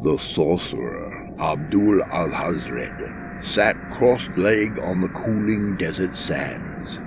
The sorcerer, Alhazred, sat cross-legged on the cooling desert sands.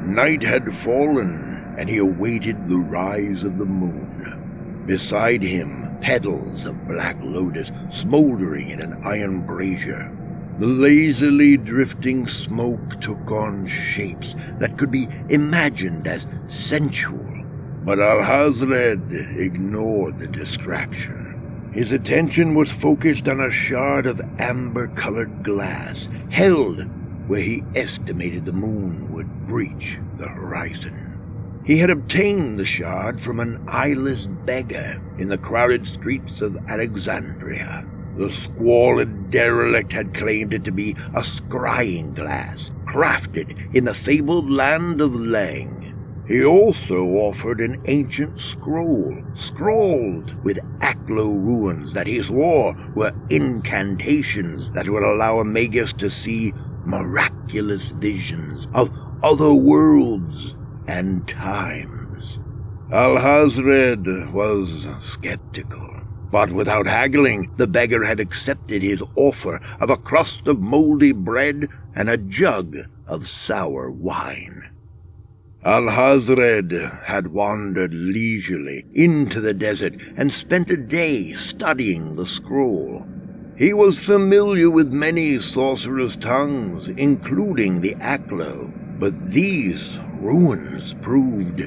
Night had fallen, and he awaited the rise of the moon. Beside him, petals of black lotus smoldering in an iron brazier. The lazily drifting smoke took on shapes that could be imagined as sensual. But Alhazred ignored the distraction. His attention was focused on a shard of amber-colored glass, held where he estimated the moon would breach the horizon. He had obtained the shard from an eyeless beggar in the crowded streets of Alexandria. The squalid derelict had claimed it to be a scrying glass, crafted in the fabled land of Lang. He also offered an ancient scroll, scrawled with Aklo runes that he swore were incantations that would allow a magus to see miraculous visions of other worlds and times. Alhazred was skeptical, but without haggling, the beggar had accepted his offer of a crust of moldy bread and a jug of sour wine. Alhazred had wandered leisurely into the desert and spent a day studying the scroll. He was familiar with many sorcerers' tongues, including the Aklo, but these runes proved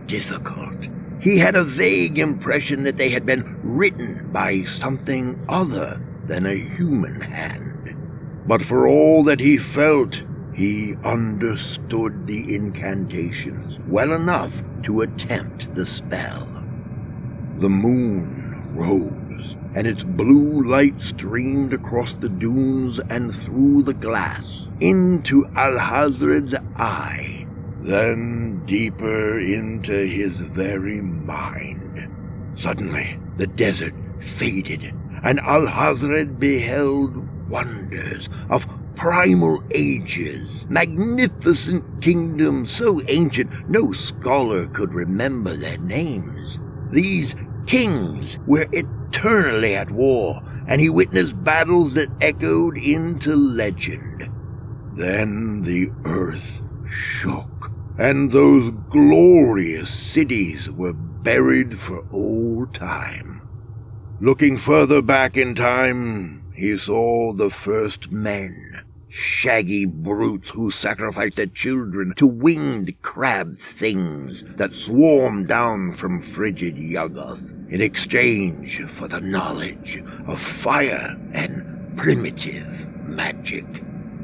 difficult. He had a vague impression that they had been written by something other than a human hand. But for all that he felt, he understood the incantations well enough to attempt the spell. The moon rose, and its blue light streamed across the dunes and through the glass, into Alhazred's eye, then deeper into his very mind. Suddenly, the desert faded, and Alhazred beheld wonders of primal ages, magnificent kingdoms so ancient no scholar could remember their names. These kings were eternally at war, and he witnessed battles that echoed into legend. Then the earth shook, and those glorious cities were buried for all time. Looking further back in time, he saw the first men, shaggy brutes who sacrificed their children to winged crab things that swarmed down from frigid Yuggoth in exchange for the knowledge of fire and primitive magic.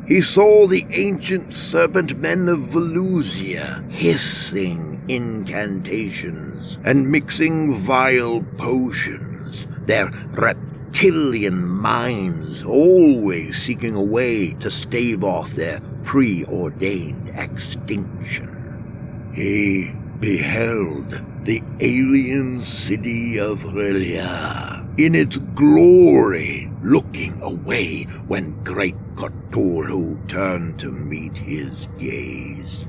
He saw the ancient serpent men of Volusia hissing incantations and mixing vile potions, their reptilian minds always seeking a way to stave off their preordained extinction. He beheld the alien city of Relia in its glory, looking away when great Cthulhu turned to meet his gaze.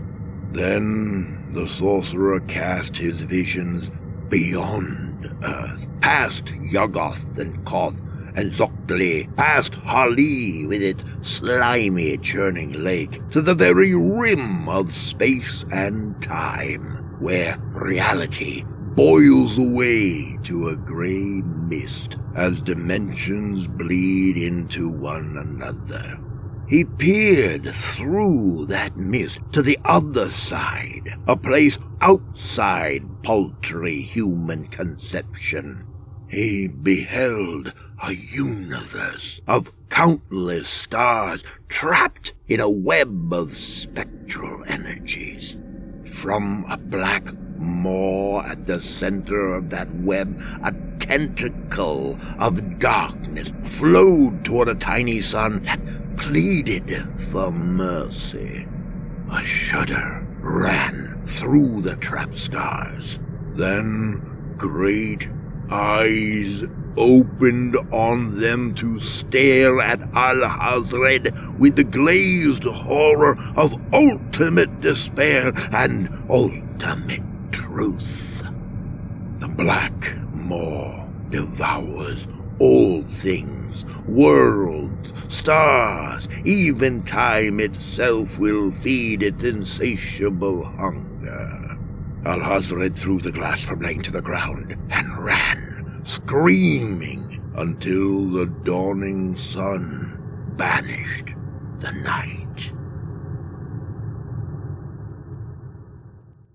Then the sorcerer cast his visions beyond Earth, past Yuggoth and Koth and Zoctli, past Hali with its slimy churning lake, to the very rim of space and time, where reality boils away to a gray mist as dimensions bleed into one another. He peered through that mist to the other side, a place outside paltry human conception. He beheld a universe of countless stars trapped in a web of spectral energies. From a black maw at the center of that web, a tentacle of darkness flowed toward a tiny sun that pleaded for mercy. A shudder ran through the trapped stars. Then great eyes opened on them to stare at Alhazred with the glazed horror of ultimate despair and ultimate truth. The black maw devours All things, worlds, stars, even time itself will feed its insatiable hunger. Alhazred threw the glass from laying to the ground and ran, screaming, until the dawning sun banished the night.